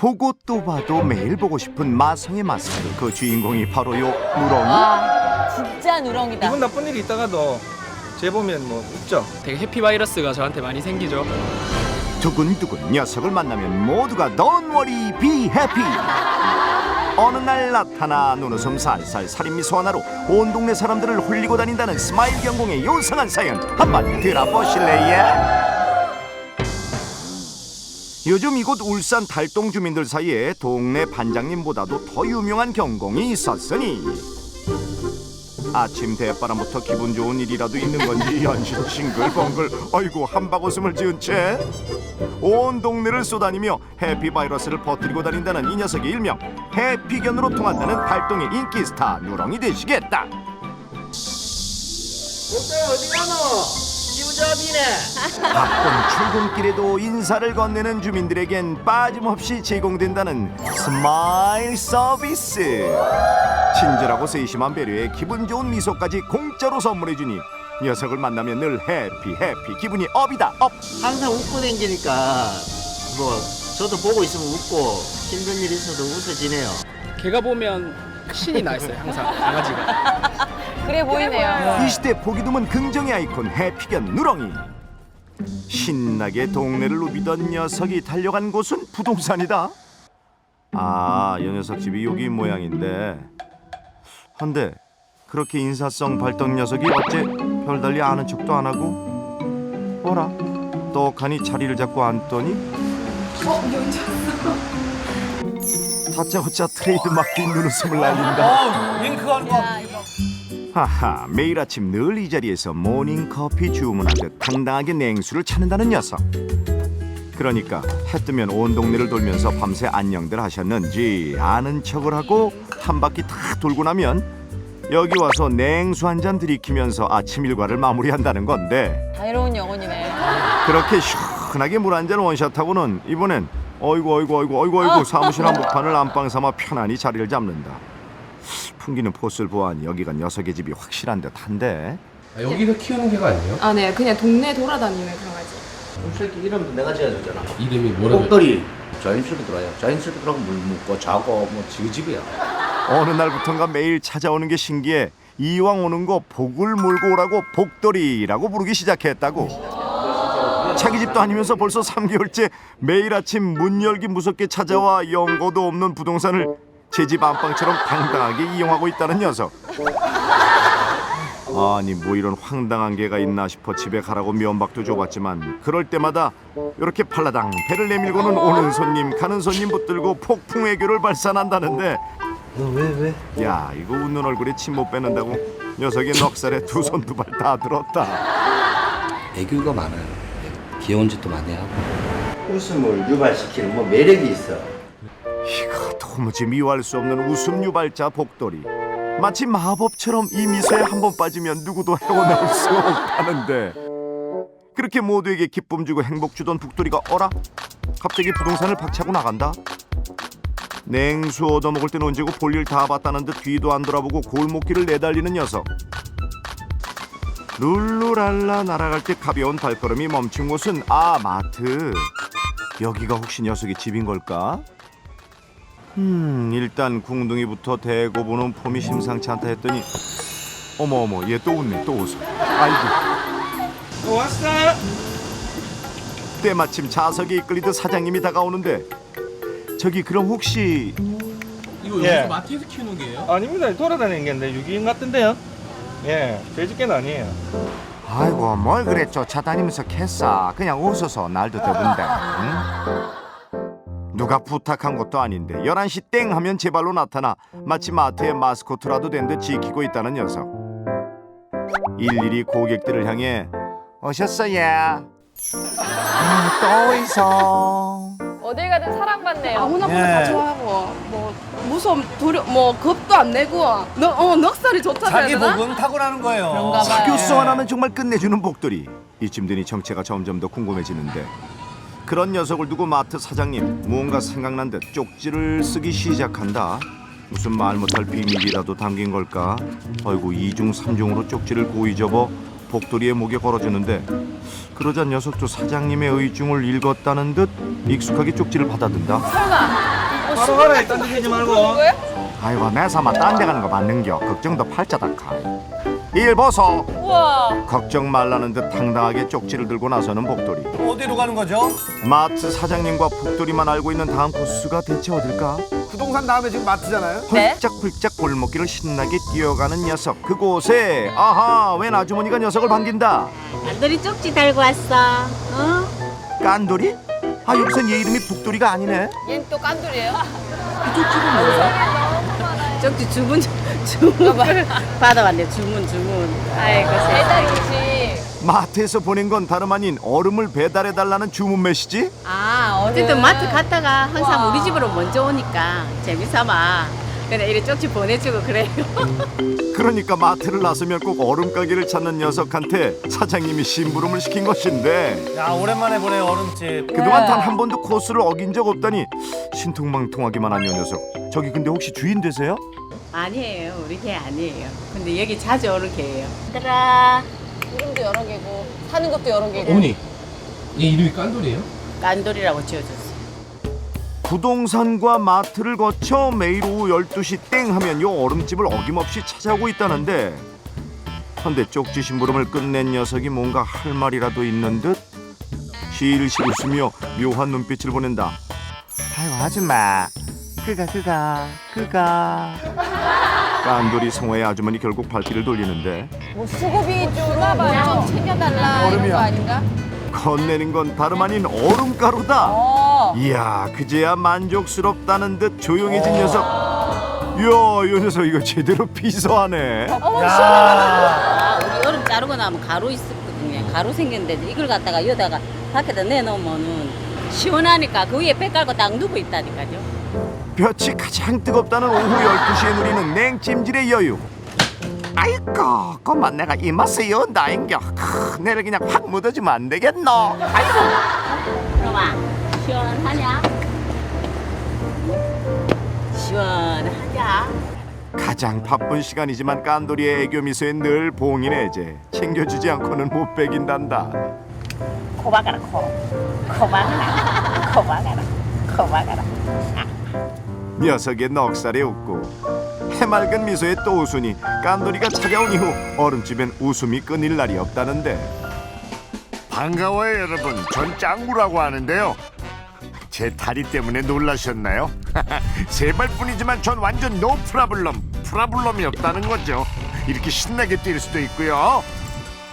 보고 또 봐도 매일 보고 싶은 마성의 마스크. 그 주인공이 바로 요 누렁이. 아, 진짜 누렁이다. 기분 나쁜 일이 있다가도 재보면 뭐 웃죠. 되게 해피바이러스가 저한테 많이 생기죠. 두근두근 녀석을 만나면 모두가 Don't worry, be happy. 어느 날 나타나 눈웃음 살살 살인미소 하나로 온 동네 사람들을 홀리고 다닌다는 스마일 경공의 요상한 사연 한번 들어보실래요? 요즘 이곳 울산 달동 주민들 사이에 동네 반장님보다도 더 유명한 경공이 있었으니 아침 대바람부터 기분 좋은 일이라도 있는 건지 연신 싱글벙글 아이고 한박웃음을 지은 채 온 동네를 쏘다니며 해피바이러스를 퍼뜨리고 다닌다는 이 녀석의 일명 해피견으로 통한다는 달동의 인기 스타 누렁이 되시겠다. 어디 가노? 기부잡이네. 바쁜 출근길에도 인사를 건네는 주민들에겐 빠짐없이 제공된다는 스마일 서비스. 친절하고 세심한 배려에 기분 좋은 미소까지 공짜로 선물해주니 녀석을 만나면 늘 해피 기분이 업이다 업. 항상 웃고 댕기니까 뭐 저도 보고 있으면 웃고 힘든 일 있어도 웃어지네요. 걔가 보면 신이 나 있어요, 항상 강아지가. 그래 보이네요. 이 시대 보기 드문 긍정의 아이콘 해피견 누렁이. 신나게 동네를 누비던 녀석이 달려간 곳은 부동산이다. 아, 이 녀석 집이 여기 모양인데 헌데 그렇게 인사성 발동 녀석이 어째 별달리 아는 척도 안 하고 뭐라 떡하니 자리를 잡고 앉더니 다짜고짜 트레이드마크인 눈웃음을 날린다. 윙크하는 거. 하하, 매일 아침 늘 이 자리에서 모닝커피 주문하듯 당당하게 냉수를 찾는다는 녀석. 그러니까 해 뜨면 온 동네를 돌면서 밤새 안녕들 하셨는지 아는 척을 하고 한 바퀴 다 돌고 나면 여기 와서 냉수 한 잔 들이키면서 아침 일과를 마무리한다는 건데 자유로운 영혼이네. 그렇게 시원하게 물 한 잔 원샷하고는 이번엔 어이구 사무실 한복판을 안방 삼아 편안히 자리를 잡는다. 풍기는 포스를 보아하니 여기가 녀석의 집이 확실한 듯한데. 아, 여기서 키우는 개가 아니에요? 아, 네. 그냥 동네 돌아다니는 강아지. 이 새끼 이름도 내가 지어줬잖아. 이름이 뭐라고? 꼭돌이. 자연스럽게 들어와요. 자연스럽게 들어가고 물 묻고 자고 뭐 지그집이야. 어느 날부턴가 매일 찾아오는 게 신기해 이왕 오는 거 복을 몰고 오라고 복돌이라고 부르기 시작했다고. 자기 집도 아니면서 벌써 3개월째 매일 아침 문 열기 무섭게 찾아와 연고도 없는 부동산을 제 집 안방처럼 당당하게 이용하고 있다는 녀석. 아니 뭐 이런 황당한 개가 있나 싶어 집에 가라고 면박도 줘봤지만 그럴 때마다 이렇게 팔라당 배를 내밀고는 오는 손님 가는 손님 붙들고 폭풍 애교를 발산한다는데 너 왜? 야 이거 웃는 얼굴에 침 못 뺏는다고 녀석의 넉살에 두 손 두 발 다 들었다. 애교가 많아요. 귀여운 짓도 많이 하고. 웃음을 유발시키는 뭐 매력이 있어. 이거 도무지 미워할 수 없는 웃음 유발자 복돌이. 마치 마법처럼 이 미소에 한 번 빠지면 누구도 헤어나올 수 없다는데 그렇게 모두에게 기쁨 주고 행복 주던 복돌이가 어라? 갑자기 부동산을 박차고 나간다? 냉수 얻어먹을 땐 언제고 볼일 다 봤다는 듯 뒤도 안 돌아보고 골목길을 내달리는 녀석. 룰루랄라 날아갈 때 가벼운 발걸음이 멈춘 곳은 마트. 여기가 혹시 녀석의 집인 걸까? 일단 궁둥이부터 대고 보는 폼이 심상치 않다 했더니 어머 얘 또 웃네 또 웃어. 아이고 왔어. 때마침 자석에 이끌리듯 사장님이 다가오는데 저기 그럼 혹시 이거 예. 여기서 마트에서 키우는 개예요? 아닙니다. 돌아다니는 게인데 유기인 같은데요. 예, 돼지개는 아니에요. 아이고 뭘 그래 쫓아다니면서 캐싸 그냥 웃어서 날도 더운데 응? 누가 부탁한 것도 아닌데 11시 땡 하면 제 발로 나타나 마치 마트의 마스코트라도 된 듯 지키고 있다는 녀석. 일일이 고객들을 향해 오셨어요. 또 있어. 어딜 가든 사랑받네요. 아무나 다 좋아하고 뭐 무서움, 두려, 뭐 겁도 안 내고 넉살이 좋다고 해야 자기 되나? 복은 타고나는 거예요. 그런가 봐요. 사교성 하나는 정말 끝내주는 복돌이. 이쯤 되니 정체가 점점 더 궁금해지는데 그런 녀석을 두고 마트 사장님 무언가 생각난 듯 쪽지를 쓰기 시작한다. 무슨 말 못할 비밀이라도 담긴 걸까? 아이고 이중 삼중으로 쪽지를 고이 접어 복돌이의 목에 걸어주는데 그러자 녀석도 사장님의 의중을 읽었다는 듯 익숙하게 쪽지를 받아든다. 설마 바로 가라. 딴 데 되지 말고. 아이고 내 삼아 딴 데 가는 거 맞는겨. 걱정도 팔자다카. 일 보소. 우와. 걱정 말라는 듯 당당하게 쪽지를 들고 나서는 복돌이. 어디로 가는 거죠? 마트 사장님과 복돌이만 알고 있는 다음 코스가 대체 어딜까? 부동산 다음에 지금 마트잖아요. 네? 훌쩍훌쩍 골목길을 신나게 뛰어가는 녀석. 그곳에 아하 웬 아주머니가 녀석을 반긴다. 깐돌이 쪽지 달고 왔어. 어? 깐돌이? 아 여기선 얘 이름이 복돌이가 아니네. 얘는 또 깐돌이에요? 쪽지 주문 받아왔네. 주문. 아이고 세상에. 배달이지. 마트에서 보낸 건 다름 아닌 얼음을 배달해달라는 주문 메시지? 아 어쨌든 마트 갔다가 항상 와. 우리 집으로 먼저 오니까 재미삼아 그래 이래 쪽지 보내주고 그래요. 그러니까 마트를 나서면 꼭 얼음 가게를 찾는 녀석한테 사장님이 심부름을 시킨 것인데 야 오랜만에 보네 얼음집. 그동안 단 한 번도 코스를 어긴 적 없다니 신통망통하기만 한 이 녀석. 저기 근데 혹시 주인 되세요? 아니에요. 우리 개 아니에요. 근데 여기 자주 오는 개예요. 얘들아 이름도 여러 개고 사는 것도 여러 개고. 어머니, 얘 이름이 깐돌이에요? 깐돌이라고 지어줬어. 부동산과 마트를 거쳐 매일 오후 12시 땡 하면 요 얼음집을 어김없이 찾아오고 있다는데 헌데 쪽지 심부름을 끝낸 녀석이 뭔가 할 말이라도 있는 듯 실실 웃으며 묘한 눈빛을 보낸다. 아이고 아줌마 그가 깐돌이 성화의 아주머니 결국 발길을 돌리는데 뭐 수고비 주나 봐요. 좀 챙겨달라 이런 거 아닌가? 건네는 건 다름 아닌 얼음가루다. 이야 그제야 만족스럽다는 듯 조용해진 녀석. 이야 이 녀석 이거 제대로 피서하네. 아, 우리 얼음 자르고 나면 가루 있었거든요. 가루 생겼는데 이걸 갖다가 여다가 밖에다 내놓으면은 시원하니까 그 위에 배 깔고 딱 누고 있다니까요. 볕이 가장 뜨겁다는 오후 12시에 누리는 냉찜질의 여유. 아이고 그만 내가 이 맛에 연다인겨. 내를 그냥 확 묻어주면 안 되겠노. 아이고 그럼아 시원하냐? 시원하냐? 가장 바쁜 시간이지만 깐돌이의 애교 미소에 늘 봉인해제. 챙겨주지 않고는 못 베긴단다. 코박아라 코박아라. 녀석의 넉살에 웃고 해맑은 미소에 또 웃으니 깐돌이가 찾아온 이후 얼음집엔 웃음이 끊일 날이 없다는데. 반가워요 여러분. 전 짱구라고 하는데요. 제 다리 때문에 놀라셨나요? 세 발뿐이지만 전 완전 노 프라블럼이 없다는 거죠. 이렇게 신나게 뛸 수도 있고요.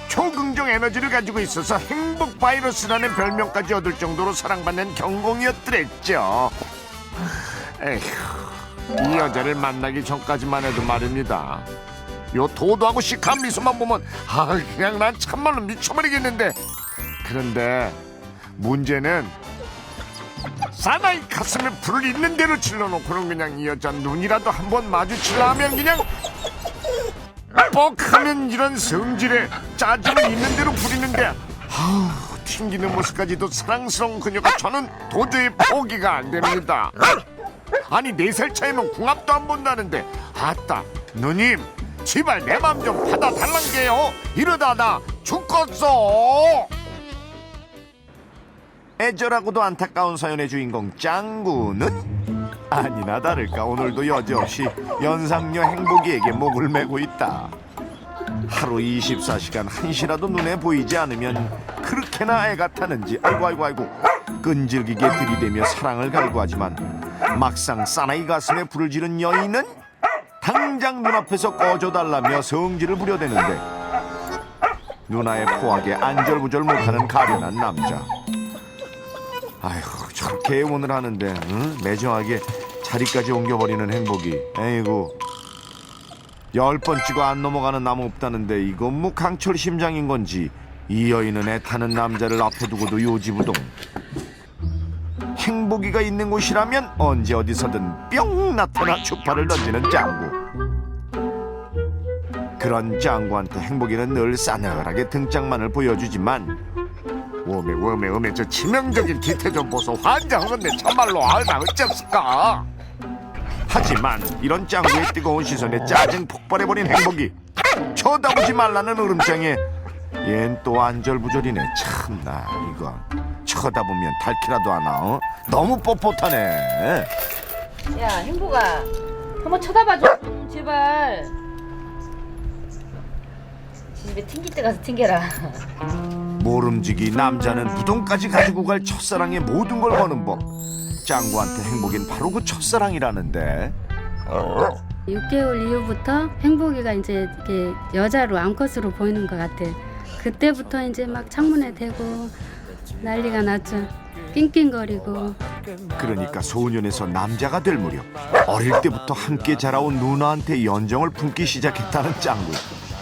초긍정 에너지를 가지고 있어서 행복 바이러스라는 별명까지 얻을 정도로 사랑받는 경공이었더랬죠. 에휴, 이 여자를 만나기 전까지만 해도 말입니다. 요 도도하고 시크한 미소만 보면 그냥 난 참말로 미쳐버리겠는데. 그런데 문제는 사나이 가슴에 불을 있는 대로 질러놓고는 그냥 이 여자 눈이라도 한번 마주치려 하면 그냥 뻑하면 이런 성질에 짜증을 있는 대로 부리는데 튕기는 모습까지도 사랑스러운 그녀가 저는 도저히 포기가 안 됩니다. 아니 4살 차이면 궁합도 안 본다는데 아따 누님 제발 내 맘 좀 받아달란게요. 이러다 나 죽겠어. 애절하고도 안타까운 사연의 주인공 짱구는 아니나 다를까 오늘도 여지없이 연상녀 행복이에게 목을 메고 있다. 하루 24시간 한시라도 눈에 보이지 않으면 그렇게나 애가 타는지 아이고 끈질기게 들이대며 사랑을 갈구하지만 막상 사나이 가슴에 불을 지른 여인은 당장 눈앞에서 꺼져달라며 성질을 부려대는데 누나의 포악에 안절부절 못하는 가련한 남자. 아이고 저렇게 애원을 하는데 매정하게 자리까지 옮겨버리는 행복이. 에이구 10번 찍어 안 넘어가는 나무 없다는데 이건 뭐 강철 심장인 건지 이 여인은 애타는 남자를 앞에 두고도 요지부동. 행복이가 있는 곳이라면 언제 어디서든 뿅 나타나 추파를 던지는 짱구. 그런 짱구한테 행복이는 늘 싸늘하게 등짝만을 보여주지만 오메 저 치명적인 뒤태 좀 보소. 환장하겠네 참말로. 나 어쩌을까. 하지만 이런 짱구의 뜨거운 시선에 짜증 폭발해버린 행복이 쳐다보지 말라는 으름장에 얜 또 안절부절이네. 참나 이거 쳐다보면 닳기라도 하나. 너무 뻣뻣하네. 야, 행복아. 한번 쳐다봐줘. 제발. 집에 튕길 때 가서 튕겨라. 모름지기 남자는 무덤까지 가지고 갈 첫사랑의 모든 걸 거는 법. 짱구한테 행복인 바로 그 첫사랑이라는데. 6개월 이후부터 행복이가 이제 이게 여자로 암컷으로 보이는 것 같아. 그때부터 이제 막 창문에 대고 난리가 났죠. 낑낑거리고. 그러니까 소년에서 남자가 될 무렵 어릴 때부터 함께 자라온 누나한테 연정을 품기 시작했다는 짱구.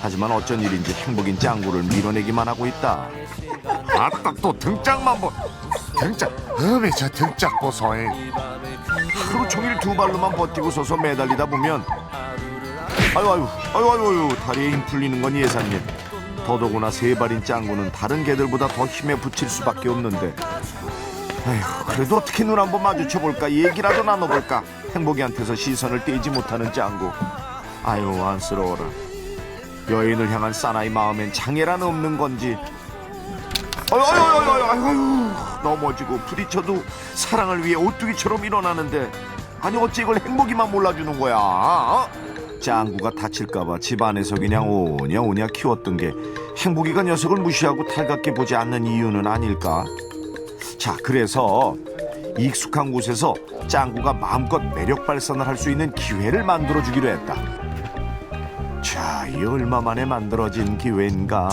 하지만 어쩐 일인지 행복인 짱구를 밀어내기만 하고 있다. 아따 또 등짝만 보. 등짝. 어메 저 등짝 보소이. 하루 종일 두 발로만 버티고 서서 매달리다 보면 아유 다리에 힘 풀리는 건 예산일. 더더구나 세 발인 짱구는 다른 개들보다 더 힘에 부칠 수밖에 없는데 에휴, 그래도 어떻게 눈 한번 마주쳐볼까, 얘기라도 나눠볼까. 행복이한테서 시선을 떼지 못하는 짱구. 아유 안쓰러워라. 여인을 향한 사나이 마음엔 장애란 없는 건지. 아유 넘어지고 부딪혀도 사랑을 위해 오뚜기처럼 일어나는데 아니 어찌 이걸 행복이만 몰라주는 거야. 어? 짱구가 다칠까봐 집안에서 그냥 오냐오냐 키웠던 게 행복이가 녀석을 무시하고 탈갑게 보지 않는 이유는 아닐까. 자, 그래서 익숙한 곳에서 짱구가 마음껏 매력 발산을 할 수 있는 기회를 만들어주기로 했다. 자, 이 얼마 만에 만들어진 기회인가.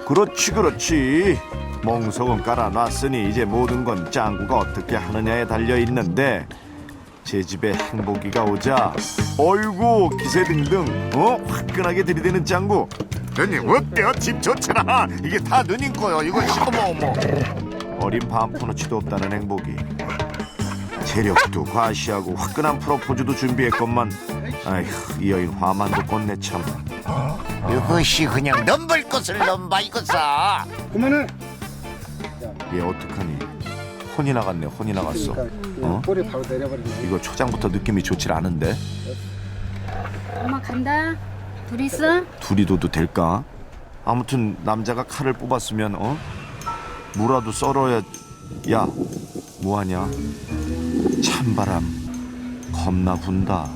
그렇지. 멍석은 깔아놨으니 이제 모든 건 짱구가 어떻게 하느냐에 달려있는데 제 집에 행복이가 오자 어이구 기세등등 화끈하게 들이대는 짱구. 누님 어때요? 집 좋잖아. 이게 다 누님 거요. 이거 어머. 어린 반푼어치도 없다는 행복이 체력도 과시하고 화끈한 프로포즈도 준비했건만 아휴 이 여인 화만 돋겠네 참. 이것이 그냥 넘볼 것을 넘봐 이거사. 그만해. 얘 어떡하니. 혼이 나갔네. 혼이 나갔어. 꼬리 바로 내려버리네. 이거 초장부터 느낌이 좋질 않은데. 엄마 간다. 둘이 있어? 둘이 둬도 될까? 아무튼 남자가 칼을 뽑았으면 무라도 썰어야. 야 뭐하냐. 찬바람 겁나 분다.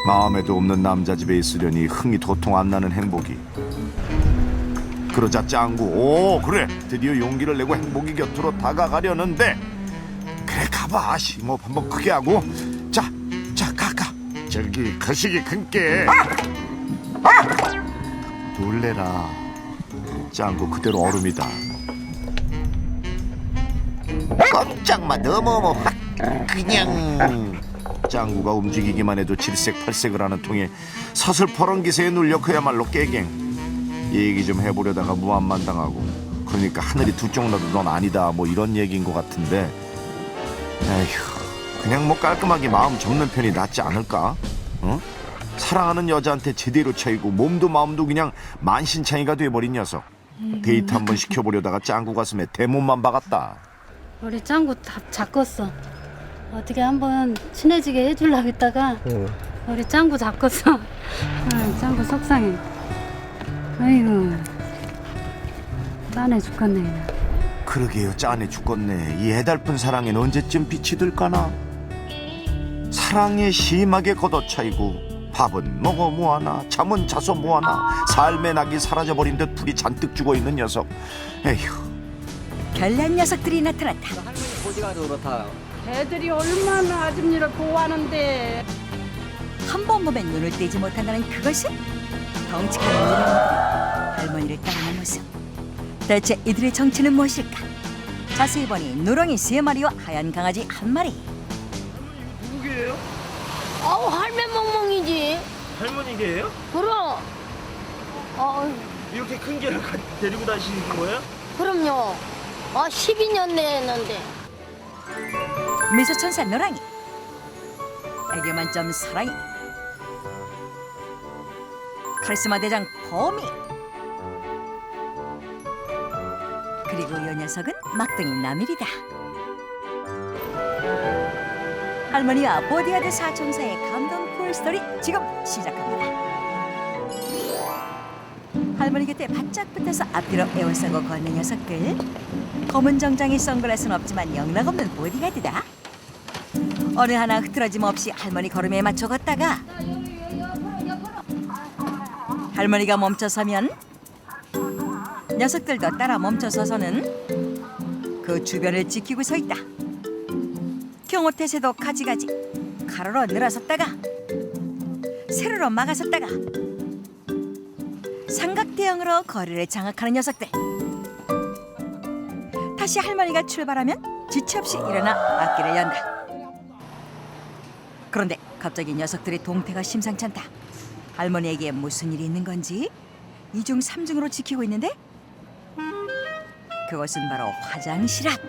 마음에도 없는 남자 집에 있으려니 흥이 도통 안 나는 행복이. 그러자 짱구 오 그래 드디어 용기를 내고 행복이 곁으로 다가가려는데 그래 가봐 심호흡 한번 크게 하고 자 가 저기 거시기 큰게. 놀래라. 짱구 그대로 얼음이다. 꼼짝마 너무 확 그냥. 짱구가 움직이기만 해도 질색팔색을 하는 통에 서슬퍼런 기세에 눌려 그야말로 깨갱. 얘기 좀 해보려다가 무한만당하고 그러니까 하늘이 두 쪽 나도 넌 아니다 뭐 이런 얘기인 것 같은데 에휴 그냥 뭐 깔끔하게 마음 접는 편이 낫지 않을까? 사랑하는 여자한테 제대로 차이고 몸도 마음도 그냥 만신창이가 돼버린 녀석. 데이트 한번 시켜보려다가 짱구 가슴에 대못만 박았다. 우리 짱구 다 잡았어. 어떻게 한번 친해지게 해주려고 했다가 우리 짱구 잡았어. 짱구 속상해. 아이고 짠해 죽겠네. 그러게요 짠해 죽겠네. 이 애달픈 사랑엔 언제쯤 빛이 들까나. 사랑에 심하게 걷어차이고 밥은 먹어 뭐하나 잠은 자서 뭐하나 삶의 낙이 사라져버린 듯 불이 잔뜩 죽어있는 녀석. 에휴 별난 녀석들이 나타났다. 꼬지가도 그렇다. 애들이 얼마나 아줌니를 보호하는데. 한 번 보면 눈을 떼지 못한다는 그것은 덩치 큰 노랑이들이 할머니를 따르는 모습. 대체 이들의 정체는 무엇일까? 자세히 보니 누렁이 3마리와 하얀 강아지 1마리. 누구게요? 아우 할매 멍멍이지. 할머니게요? 그럼. 이렇게 큰 개를 데리고 다니시는 거예요? 그럼요. 12년 내했는데. 미소천사 노랑이. 애교 만점 사랑이. 카리스마 대장 범이. 그리고 이 녀석은 막둥이 나밀이다. 할머니와 보디가드 사촌사의 감동 쿨스토리 지금 시작합니다. 할머니 곁에 바짝 붙어서 앞뒤로 에워싸고 걷는 녀석들. 검은 정장에 선글라스는 없지만 영락없는 보디가드다. 어느 하나 흐트러짐 없이 할머니 걸음에 맞춰 걷다가 할머니가 멈춰서면 녀석들도 따라 멈춰서서는 그 주변을 지키고 서 있다. 경호태세도 가지가지 가로로 늘어섰다가 세로로 막아섰다가 삼각대형으로 거리를 장악하는 녀석들. 다시 할머니가 출발하면 지체 없이 일어나 앞길을 연다. 그런데 갑자기 녀석들의 동태가 심상치 않다. 할머니에게 무슨 일이 있는 건지 이중 삼중으로 지키고 있는데 그것은 바로 화장실 앞.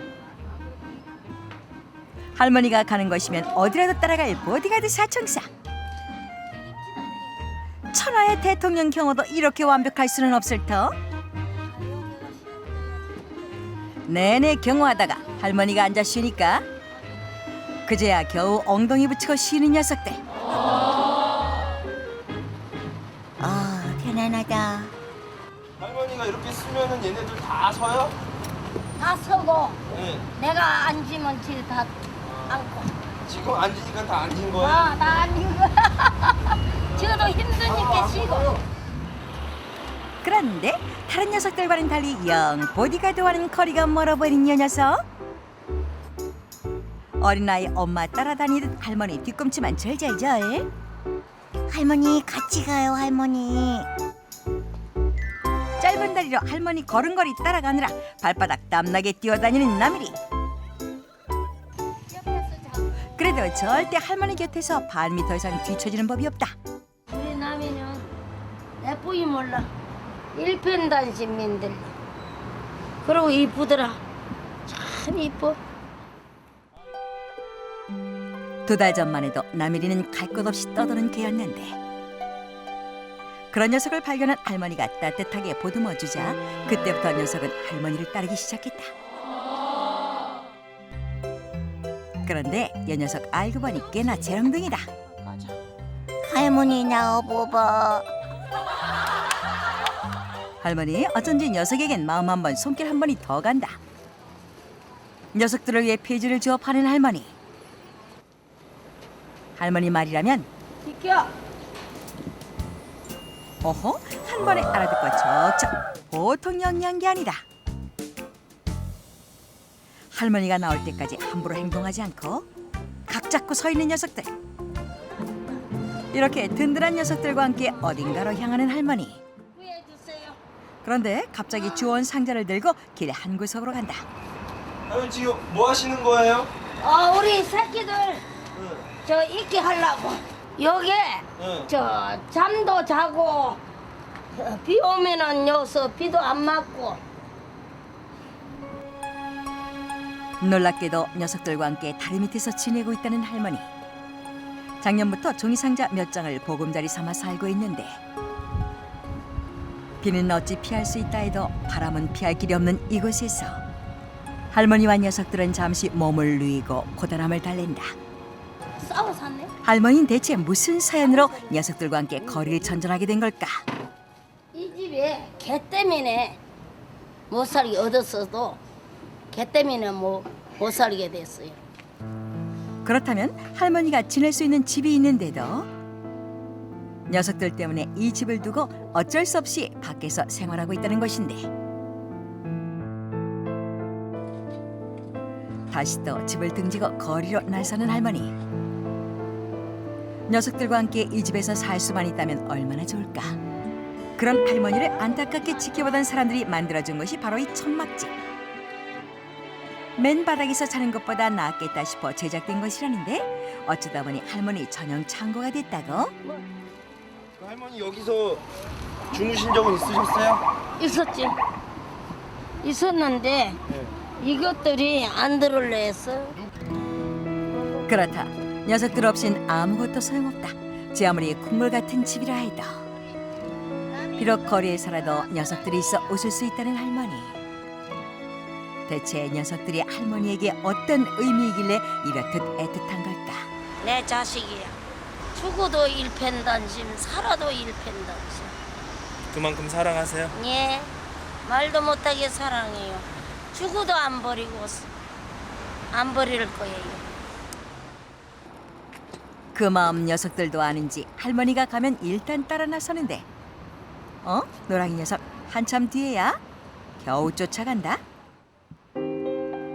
할머니가 가는 것이면 어디라도 따라갈 보디가드 사청사. 천하의 대통령 경호도 이렇게 완벽할 수는 없을 터. 내내 경호하다가 할머니가 앉아 쉬니까 그제야 겨우 엉덩이 붙이고 쉬는 녀석들. 편안하다. 할머니가 이렇게 쓰면은 얘네들 다 서요? 다 서고 네. 내가 앉으면 지금 다 앉고. 지금 앉으니까 다 앉은 거예요? 다 앉고. 저도 힘드니까 쉬고. 그런데 다른 녀석들과는 달리 영 보디가드와는 거리가 멀어버린 이 녀석. 어린아이 엄마 따라다니듯 할머니 뒤꿈치만 절절절. 할머니 같이 가요 할머니. 짧은 다리로 할머니 걸음걸이 따라가느라 발바닥 땀나게 뛰어다니는 나미리. 그래도 절대 할머니 곁에서 반 미터 이상 뒤처지는 법이 없다. 우리 남이는 예쁘기 몰라. 일편단심민들. 그리고 이쁘더라. 참 이뻐. 2달 전만 해도 나미리는 갈 것 없이 떠도는 개였는데 그런 녀석을 발견한 할머니가 따뜻하게 보듬어 주자 그때부터 녀석은 할머니를 따르기 시작했다. 그런데 이 녀석 알고 보니 꽤나 재롱둥이다. 할머니 나와봐봐. 할머니 어쩐지 녀석에겐 마음 한 번 손길 한 번이 더 간다. 녀석들을 위해 폐지를 주어 파는 할머니. 할머니 말이라면 비켜. 어허 한 번에 알아듣고 척척. 보통 영리한 게 아니다. 할머니가 나올 때까지 함부로 행동하지 않고 각 잡고 서 있는 녀석들. 이렇게 든든한 녀석들과 함께 어딘가로 향하는 할머니. 구해주세요. 그런데 갑자기 주워온 상자를 들고 길 한 구석으로 간다. 할머니 지금 뭐 하시는 거예요? 우리 새끼들 저 있게 하려고. 여기 저 잠도 자고 비 오면은 여기서 비도 안 맞고. 놀랍게도 녀석들과 함께 다리 밑에서 지내고 있다는 할머니. 작년부터 종이상자 몇 장을 보금자리 삼아 살고 있는데 비는 어찌 피할 수 있다 해도 바람은 피할 길이 없는 이곳에서 할머니와 녀석들은 잠시 몸을 누이고 고단함을 달랜다. 싸워 샀네. 할머니는 대체 무슨 사연으로 녀석들과 함께 거리를 전전하게 된 걸까? 이 집에 개 때문에 못 살게 얻었어도 개 때문에 못 살게 됐어요. 그렇다면 할머니가 지낼 수 있는 집이 있는데도 녀석들 때문에 이 집을 두고 어쩔 수 없이 밖에서 생활하고 있다는 것인데 다시 또 집을 등지고 거리로 나서는 할머니. 녀석들과 함께 이 집에서 살 수만 있다면 얼마나 좋을까. 그런 할머니를 안타깝게 지켜보던 사람들이 만들어준 것이 바로 이 천막집. 맨 바닥에서 자는 것보다 낫겠다 싶어 제작된 것이라는데 어쩌다 보니 할머니 전용 창고가 됐다고? 할머니 여기서 주무신 적은 있으셨어요? 있었지. 있었는데 이것들이 안 들을래 했어. 그렇다. 녀석들 없인 아무것도 소용없다. 제 아무리 국물 같은 집이라 해도 비록 거리에 살아도 녀석들이 있어 웃을 수 있다는 할머니. 대체 녀석들이 할머니에게 어떤 의미이길래 이렇듯 애틋한 걸까? 내 자식이야. 죽어도 일편단심, 살아도 일편단심. 그만큼 사랑하세요? 예, 말도 못하게 사랑해요. 죽어도 안 버리고 안 버릴 거예요. 그 마음 녀석들도 아는지 할머니가 가면 일단 따라 나서는데 노랑이 녀석 한참 뒤에야 겨우 쫓아간다.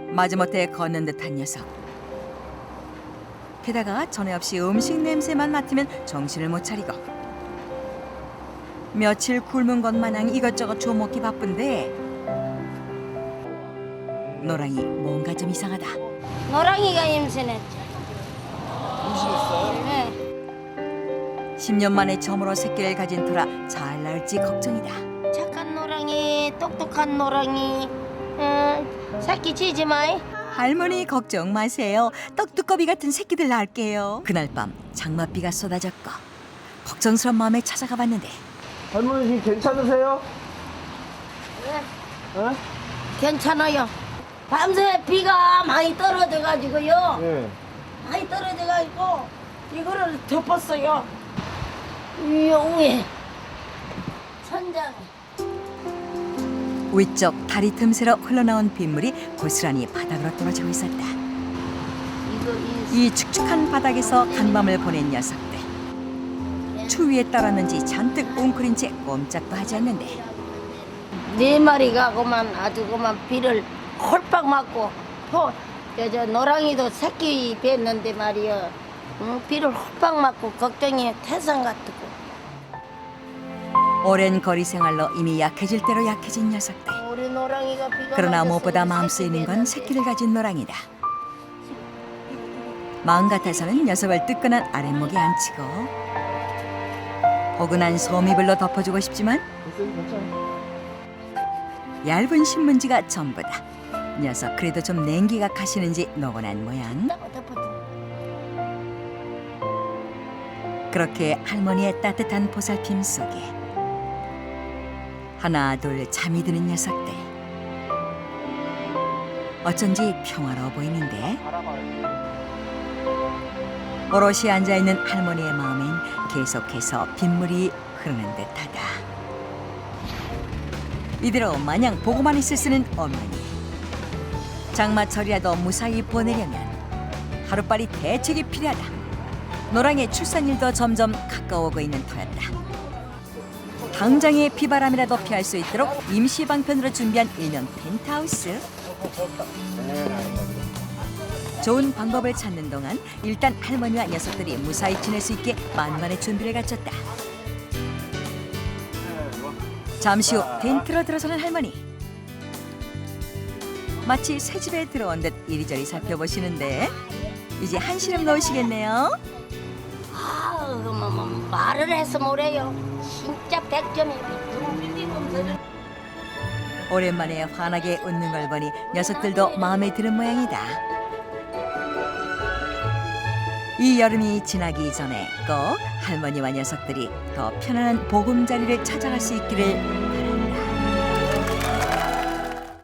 마지못해 걷는 듯한 녀석. 게다가 전에 없이 음식 냄새만 맡으면 정신을 못 차리고 며칠 굶은 것 마냥 이것저것 주워먹기 바쁜데 노랑이 뭔가 좀 이상하다. 노랑이가 임신했죠. 임신했어요? 네. 10년 만에 처음으로 새끼를 가진 터라 잘 나을지 걱정이다. 착한 노랑이, 똑똑한 노랑이. 새끼 지지 마이. 할머니 걱정 마세요. 떡두꺼비 같은 새끼들 낳을게요. 그날 밤 장맛비가 쏟아졌고 걱정스러운 마음에 찾아가 봤는데 할머니 지금 괜찮으세요? 네. 괜찮아요. 밤새 비가 많이 떨어져가지고요. 네. 많이 떨어져가지고 이거를 덮었어요. 위에 천장에. 위쪽 다리 틈새로 흘러나온 빗물이 고스란히 바닥으로 떨어지고 있었다. 이 축축한 바닥에서 간밤을 보낸 녀석들. 추위에 떨었는지 잔뜩 웅크린 채 꼼짝도 하지 않는데 네 마리가 아주 그만 비를 홀빡 맞고 저 노랑이도 새끼 뵀는데 말이야. 비를 홀빡 맞고 걱정이 태산 같고. 오랜 거리 생활로 이미 약해질 대로 약해진 녀석들. 우리 노랑이가 비가 그러나 맞았으니 무엇보다 마음 쓰이는 건 새끼를 가진 노랑이다. 마음 같아서는 녀석을 뜨끈한 아랫목에 앉히고 포근한 솜이불로 덮어주고 싶지만 얇은 신문지가 전부다. 녀석 그래도 좀 냉기가 가시는지 노곤한 모양. 그렇게 할머니의 따뜻한 보살핌 속에 하나 둘 잠이 드는 녀석들. 어쩐지 평화로워 보이는데 오롯이 앉아있는 할머니의 마음엔 계속해서 빗물이 흐르는 듯하다. 이대로 마냥 보고만 있을 수는 없느니 장마철이라도 무사히 보내려면 하루빨리 대책이 필요하다. 노랑의 출산일도 점점 가까워오고 있는 터였다. 당장의 비바람이라도 피할 수 있도록 임시 방편으로 준비한 일명 펜트하우스. 좋은 방법을 찾는 동안 일단 할머니와 녀석들이 무사히 지낼 수 있게 만반의 준비를 갖췄다. 잠시 후 텐트로 들어서는 할머니. 마치 새 집에 들어온 듯 이리저리 살펴보시는데 이제 한시름 놓으시겠네요. 말을 해서 뭐래요. 진짜 100점이에요. 오랜만에 환하게 웃는 걸 보니 녀석들도 마음에 드는 모양이다. 이 여름이 지나기 전에 꼭 할머니와 녀석들이 더 편안한 보금자리를 찾아갈 수 있기를 바랍니다.